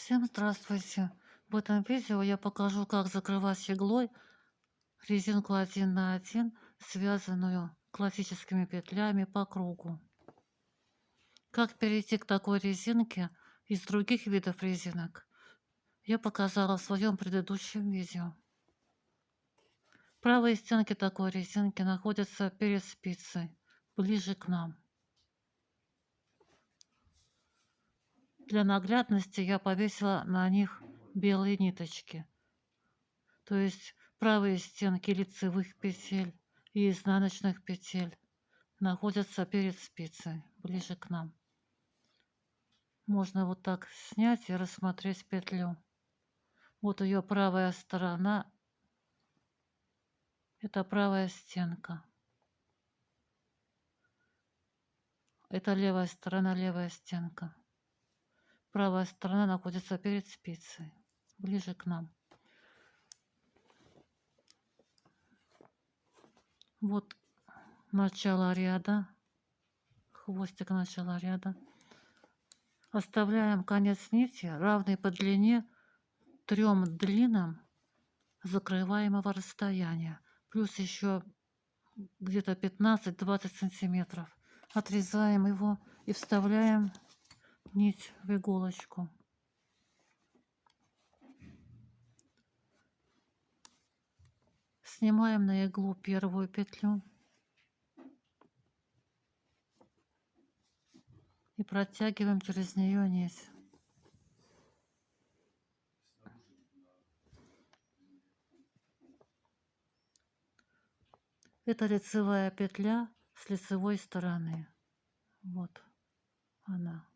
Всем здравствуйте! В этом видео я покажу, как закрывать иглой резинку 1 на 1, связанную классическими петлями по кругу. Как перейти к такой резинке из других видов резинок, я показала в своем предыдущем видео. Правые стенки такой резинки находятся перед спицей, ближе к нам. Для наглядности я повесила на них белые ниточки. То есть правые стенки лицевых петель и изнаночных петель находятся перед спицей, ближе к нам. Можно вот так снять и рассмотреть петлю. Вот ее правая сторона. Это правая стенка. Это левая сторона, левая стенка. Правая сторона находится перед спицей, ближе к нам. Вот начало ряда, хвостик начала ряда. Оставляем конец нити равный по длине 3 длинам закрываемого расстояния, плюс еще где-то 15-20 сантиметров. Отрезаем его и вставляем нить в иголочку. Снимаем на иглу первую петлю и протягиваем через нее нить. Это лицевая петля с лицевой стороны. Вот она.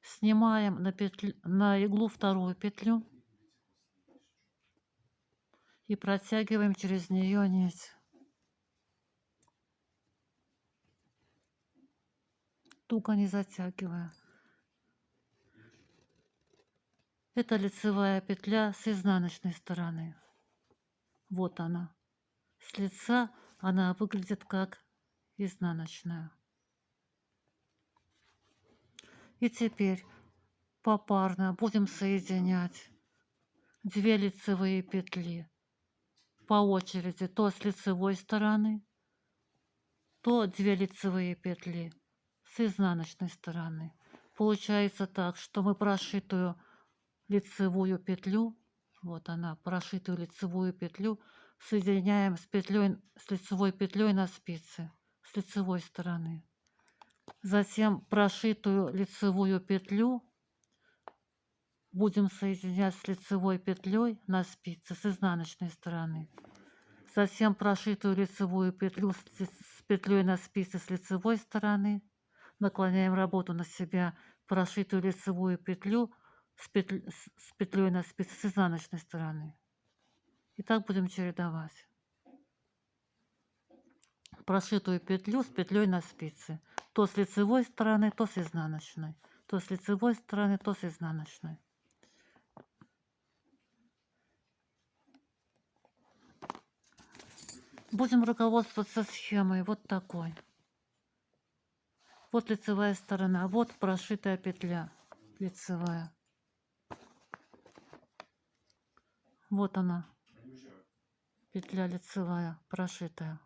Снимаем на иглу вторую петлю и протягиваем через нее нить. Туго не затягивая. Это лицевая петля с изнаночной стороны. Вот она. С лица она выглядит как изнаночная. И теперь попарно будем соединять 2 лицевые петли по очереди, то с лицевой стороны, то 2 лицевые петли с изнаночной стороны. Получается так, что мы прошитую лицевую петлю, вот она, прошитую лицевую петлю, соединяем с лицевой петлей на спице с лицевой стороны. Затем прошитую лицевую петлю будем соединять с лицевой петлей на спице с изнаночной стороны. Затем прошитую лицевую петлю с петлей на спице с лицевой стороны. Наклоняем работу на себя, прошитую лицевую петлю с петлей на спице с изнаночной стороны. И так будем чередовать. Прошитую петлю с петлей на спице. То с лицевой стороны, то с изнаночной. То с лицевой стороны, то с изнаночной. Будем руководствоваться схемой вот такой. Вот лицевая сторона, вот прошитая петля лицевая. Вот она, петля лицевая, прошитая.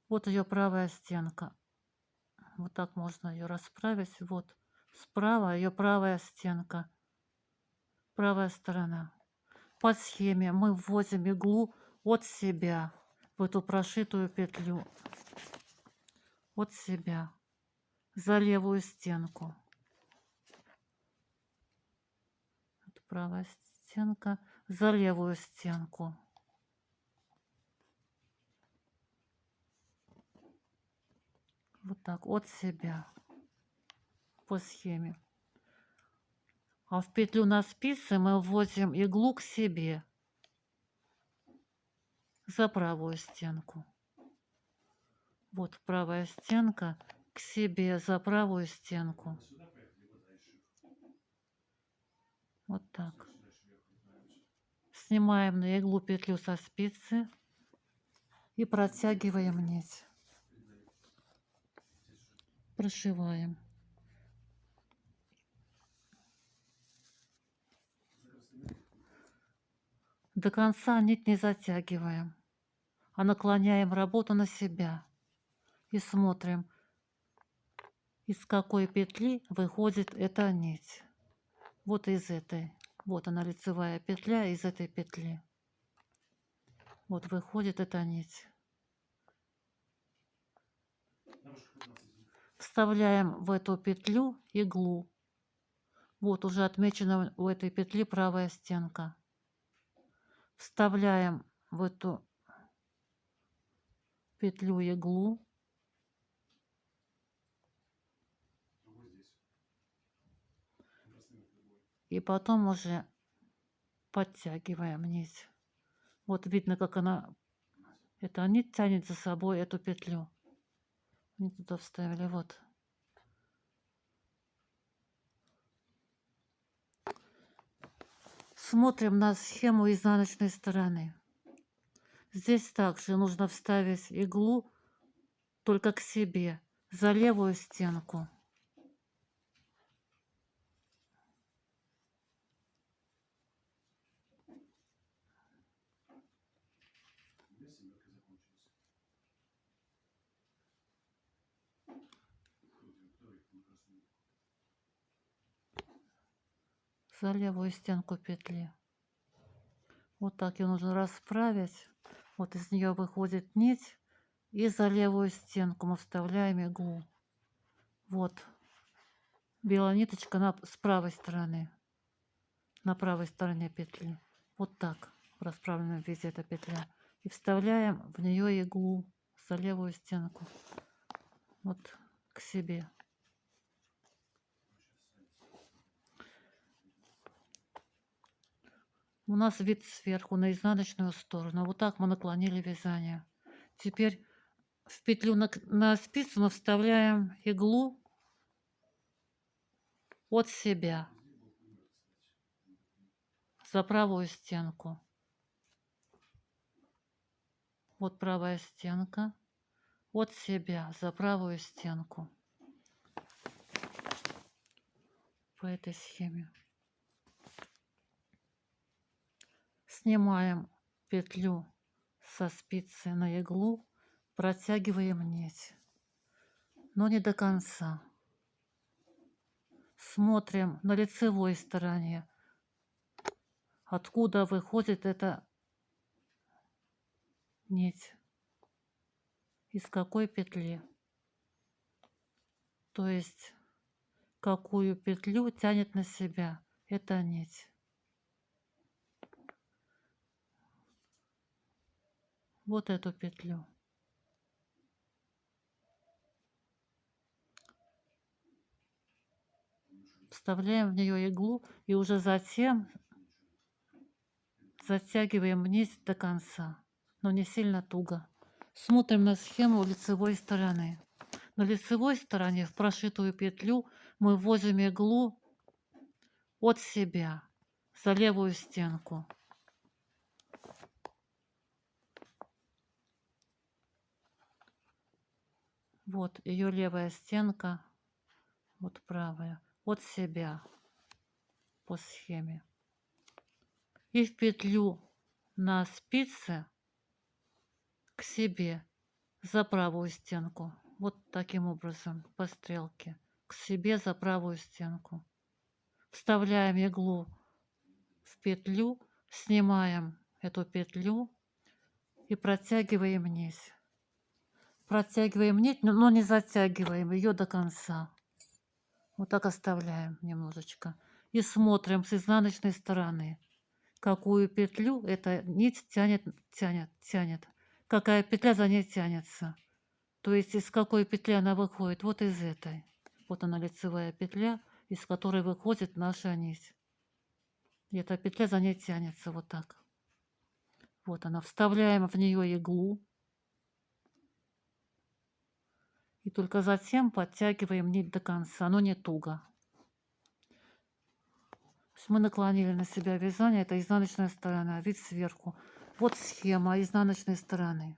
Вот ее правая стенка. Вот так можно ее расправить. Вот справа ее правая стенка, правая сторона. По схеме мы вводим иглу от себя в эту прошитую петлю, от себя, за левую стенку. Это правая стенка, за левую стенку. Вот так, от себя, по схеме. А в петлю на спице мы вводим иглу к себе, за правую стенку. Вот правая стенка к себе, за правую стенку. Вот так. Снимаем на иглу петлю со спицы и протягиваем нить. Прошиваем. До конца нить не затягиваем, а наклоняем работу на себя и смотрим, из какой петли выходит эта нить. Вот из этой. Вот она, лицевая петля из этой петли. Вот выходит эта нить. Вставляем в эту петлю иглу. Вот уже отмечена у этой петли правая стенка. Вставляем в эту петлю иглу. И потом уже подтягиваем нить. Вот видно, как эта нить тянет за собой эту петлю. Мы туда вставили, вот. Смотрим на схему изнаночной стороны. Здесь также нужно вставить иглу только к себе, за левую стенку. За левую стенку петли. Вот так ее нужно расправить. Вот из нее выходит нить. И за левую стенку мы вставляем иглу. Вот. Белая ниточка с правой стороны. На правой стороне петли. Вот так. В расправленном виде эта петля. И вставляем в нее иглу за левую стенку. Вот к себе. У нас вид сверху на изнаночную сторону. Вот так мы наклонили вязание. Теперь в петлю на спицу мы вставляем иглу от себя за правую стенку. Вот правая стенка. От себя за правую стенку. По этой схеме. Снимаем петлю со спицы на иглу, протягиваем нить, но не до конца. Смотрим на лицевой стороне, откуда выходит эта нить, из какой петли. То есть, какую петлю тянет на себя эта нить. Вот эту петлю. Вставляем в нее иглу и уже затем затягиваем нить до конца, но не сильно туго. Смотрим на схему лицевой стороны. На лицевой стороне в прошитую петлю мы вводим иглу от себя за левую стенку. Вот ее левая стенка, вот правая, от себя по схеме. И в петлю на спице к себе за правую стенку. Вот таким образом по стрелке. К себе за правую стенку. Вставляем иглу в петлю, снимаем эту петлю и протягиваем нить. Протягиваем нить, но не затягиваем ее до конца. Вот так оставляем немножечко. И смотрим с изнаночной стороны, какую петлю эта нить тянет. Какая петля за ней тянется. То есть из какой петли она выходит. Вот из этой. Вот она, лицевая петля, из которой выходит наша нить. И эта петля за ней тянется вот так. Вот она. Вставляем в нее иглу. И только затем подтягиваем нить до конца, но не туго. Мы наклонили на себя вязание, это изнаночная сторона, вид сверху. Вот схема изнаночной стороны.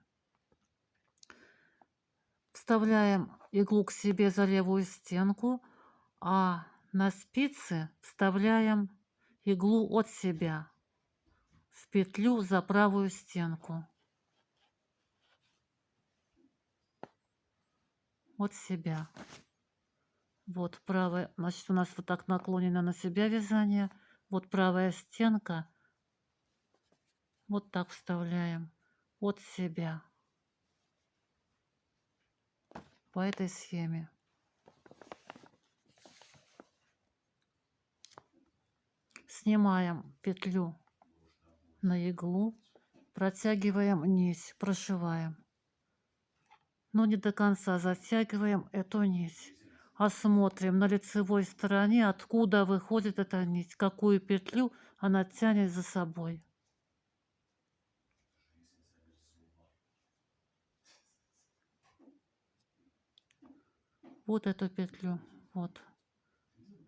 Вставляем иглу к себе за левую стенку, а на спице вставляем иглу от себя в петлю за правую стенку. От себя. Вот правая, значит, у нас вот так наклонено на себя вязание. Вот правая стенка. Вот так вставляем от себя по этой схеме. Снимаем петлю на иглу, протягиваем нить, прошиваем. Но не до конца затягиваем эту нить. Осмотрим на лицевой стороне, откуда выходит эта нить, какую петлю она тянет за собой. Вот эту петлю, вот,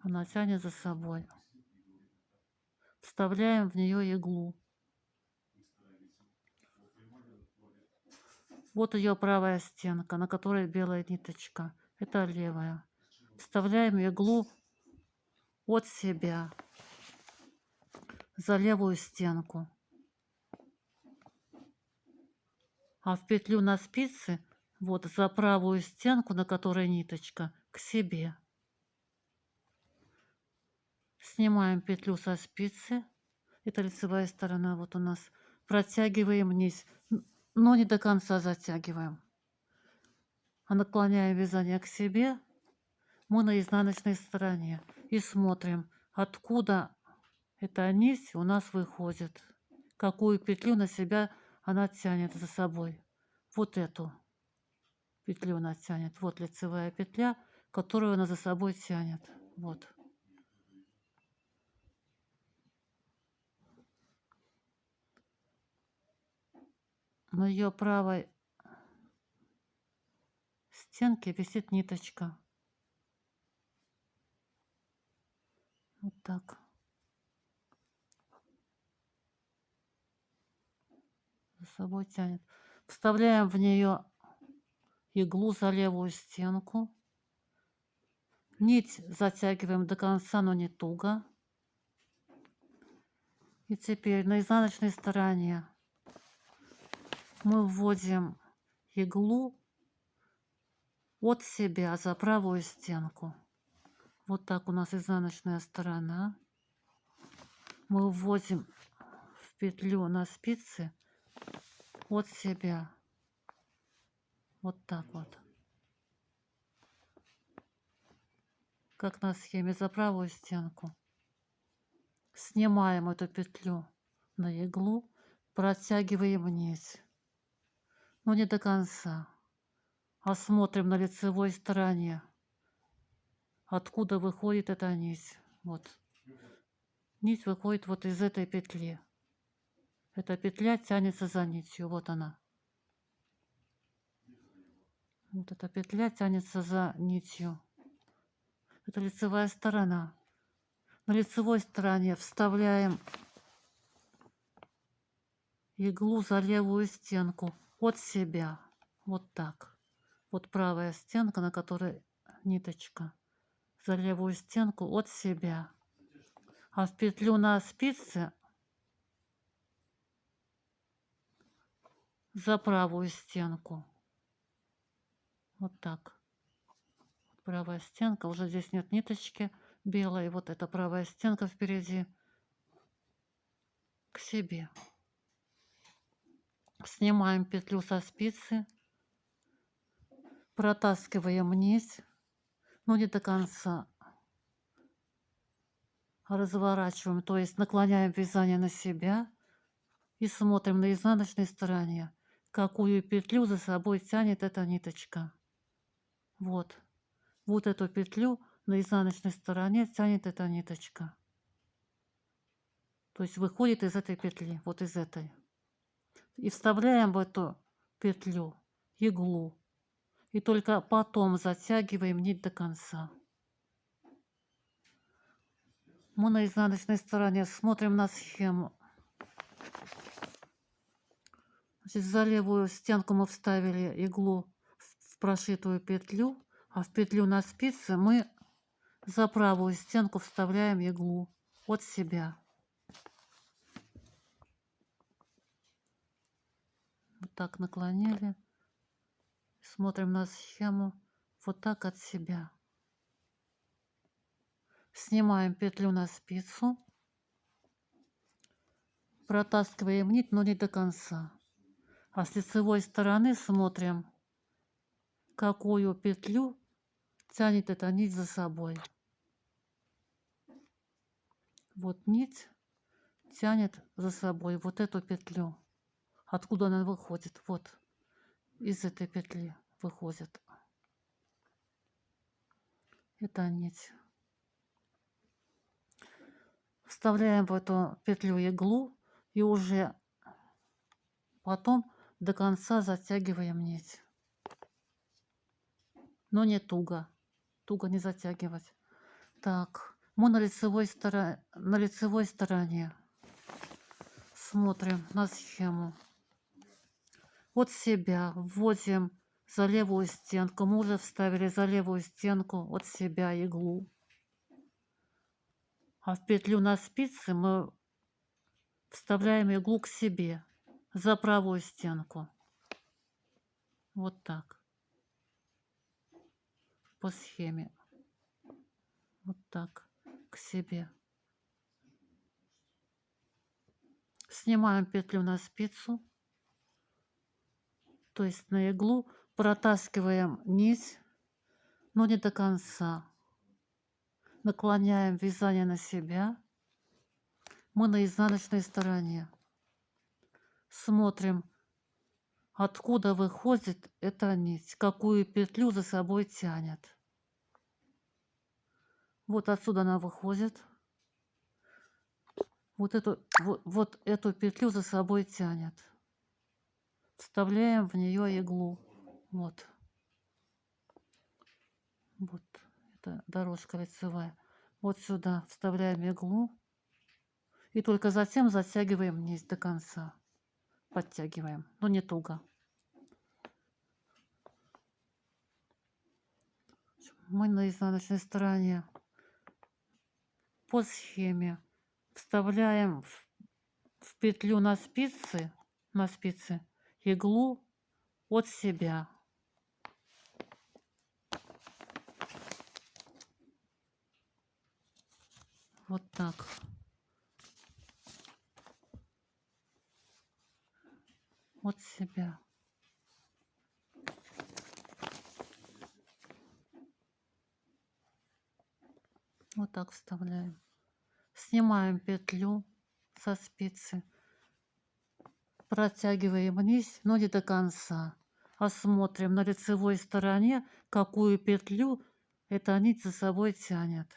она тянет за собой. Вставляем в нее иглу. Вот ее правая стенка, на которой белая ниточка. Это левая. Вставляем иглу от себя за левую стенку. А в петлю на спице, вот за правую стенку, на которой ниточка, к себе. Снимаем петлю со спицы. Это лицевая сторона вот у нас. Протягиваем вниз, но не до конца затягиваем. А наклоняем вязание к себе. Мы на изнаночной стороне. И смотрим, откуда эта нить у нас выходит. Какую петлю на себя она тянет за собой. Вот эту петлю она тянет. Вот лицевая петля, которую она за собой тянет. Вот. На ее правой стенке висит ниточка. Вот так. За собой тянет. Вставляем в нее иглу за левую стенку. Нить затягиваем до конца, но не туго. И теперь на изнаночной стороне мы вводим иглу от себя за правую стенку. Вот так у нас изнаночная сторона. Мы вводим в петлю на спице от себя. Вот так вот. Как на схеме за правую стенку. Снимаем эту петлю на иглу, протягиваем нить. Но не до конца. Осмотрим на лицевой стороне, откуда выходит эта нить. Вот. Нить выходит вот из этой петли. Эта петля тянется за нитью. Вот она. Вот эта петля тянется за нитью. Это лицевая сторона. На лицевой стороне вставляем иглу за левую стенку от себя. Вот так. Вот правая стенка, на которой ниточка. За левую стенку от себя. А в петлю на спице за правую стенку. Вот так. Правая стенка. Уже здесь нет ниточки белой. Вот эта правая стенка впереди. К себе. Снимаем петлю со спицы. Протаскиваем нить. Но не до конца. Разворачиваем, то есть наклоняем вязание на себя. И смотрим на изнаночной стороне, какую петлю за собой тянет эта ниточка. Вот. Вот эту петлю на изнаночной стороне тянет эта ниточка. То есть выходит из этой петли, вот из этой. И вставляем в эту петлю иглу. И только потом затягиваем нить до конца. Мы на изнаночной стороне смотрим на схему. Значит, за левую стенку мы вставили иглу в прошитую петлю, а в петлю на спице мы за правую стенку вставляем иглу от себя. Вот так наклонили. Смотрим на схему. Вот так от себя. Снимаем петлю на спицу. Протаскиваем нить, но не до конца. А с лицевой стороны смотрим, какую петлю тянет эта нить за собой. Вот нить тянет за собой вот эту петлю. Откуда она выходит? Вот из этой петли выходит эта нить. Вставляем в эту петлю иглу и уже потом до конца затягиваем нить. Но не туго. Туго не затягивать. Так, мы на лицевой стороне смотрим на схему. От себя вводим за левую стенку. Мы уже вставили за левую стенку от себя иглу. А в петлю на спице мы вставляем иглу к себе за правую стенку. Вот так. По схеме. Вот так. К себе. Снимаем петлю на спицу. То есть на иглу. Протаскиваем нить, но не до конца. Наклоняем вязание на себя. Мы на изнаночной стороне. Смотрим, откуда выходит эта нить, какую петлю за собой тянет. Вот отсюда она выходит. Вот эту петлю за собой тянет. Вставляем в нее иглу. Вот. Вот. Это дорожка лицевая. Вот сюда вставляем иглу. И только затем затягиваем нить до конца. Подтягиваем, но не туго. Мы на изнаночной стороне по схеме вставляем в петлю на спице иглу от себя. Вот так. От себя. Вот так вставляем. Снимаем петлю со спицы. Протягиваем вниз, но не до конца. Осмотрим на лицевой стороне, какую петлю эта нить за собой тянет.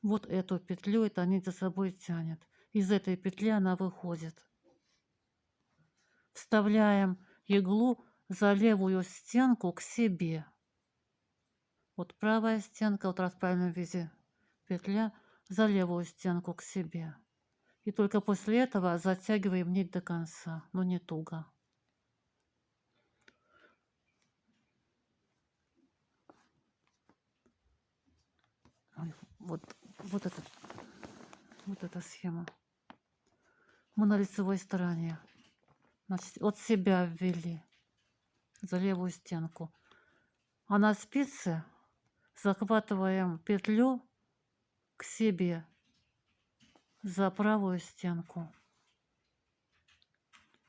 Вот эту петлю эта нить за собой тянет. Из этой петли она выходит. Вставляем иглу за левую стенку к себе. Вот правая стенка, вот раз в правильном виде петля, за левую стенку к себе. И только после этого затягиваем нить до конца, но не туго. Вот эта схема. Мы на лицевой стороне. Значит, от себя ввели за левую стенку. А на спице захватываем петлю к себе за правую стенку.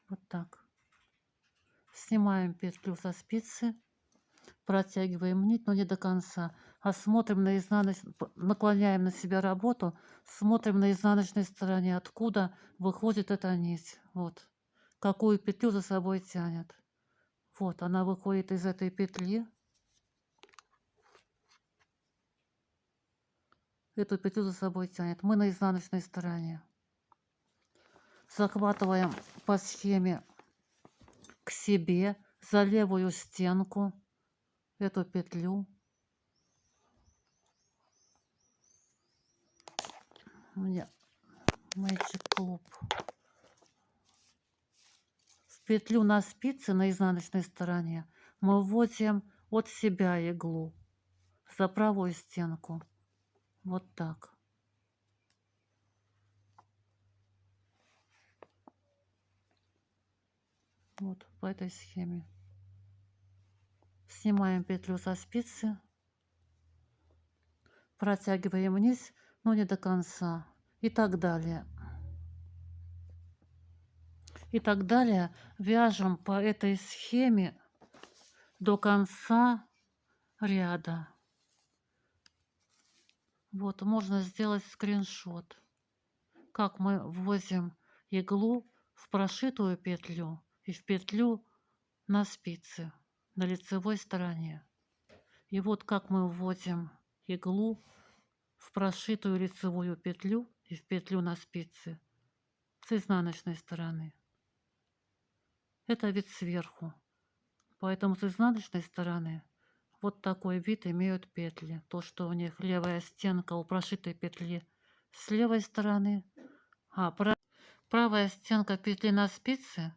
Вот так. Снимаем петлю со спицы, протягиваем нить, но не до конца. А смотрим на изнаночной, наклоняем на себя работу, смотрим на изнаночной стороне, откуда выходит эта нить. Вот. Какую петлю за собой тянет. Вот, она выходит из этой петли. Эту петлю за собой тянет. Мы на изнаночной стороне. Захватываем по схеме к себе за левую стенку эту петлю. У меня Magic Club. В петлю на спице на изнаночной стороне мы вводим от себя иглу за правую стенку. Вот так. Вот по этой схеме. Снимаем петлю со спицы, протягиваем вниз, но не до конца, и так далее. И так далее вяжем по этой схеме до конца ряда. Вот, можно сделать скриншот, как мы вводим иглу в прошитую петлю и в петлю на спице на лицевой стороне. И вот как мы вводим иглу в прошитую лицевую петлю и в петлю на спице с изнаночной стороны. Это вид сверху. Поэтому с изнаночной стороны вот такой вид имеют петли. То, что у них левая стенка у прошитой петли с левой стороны, а правая стенка петли на спице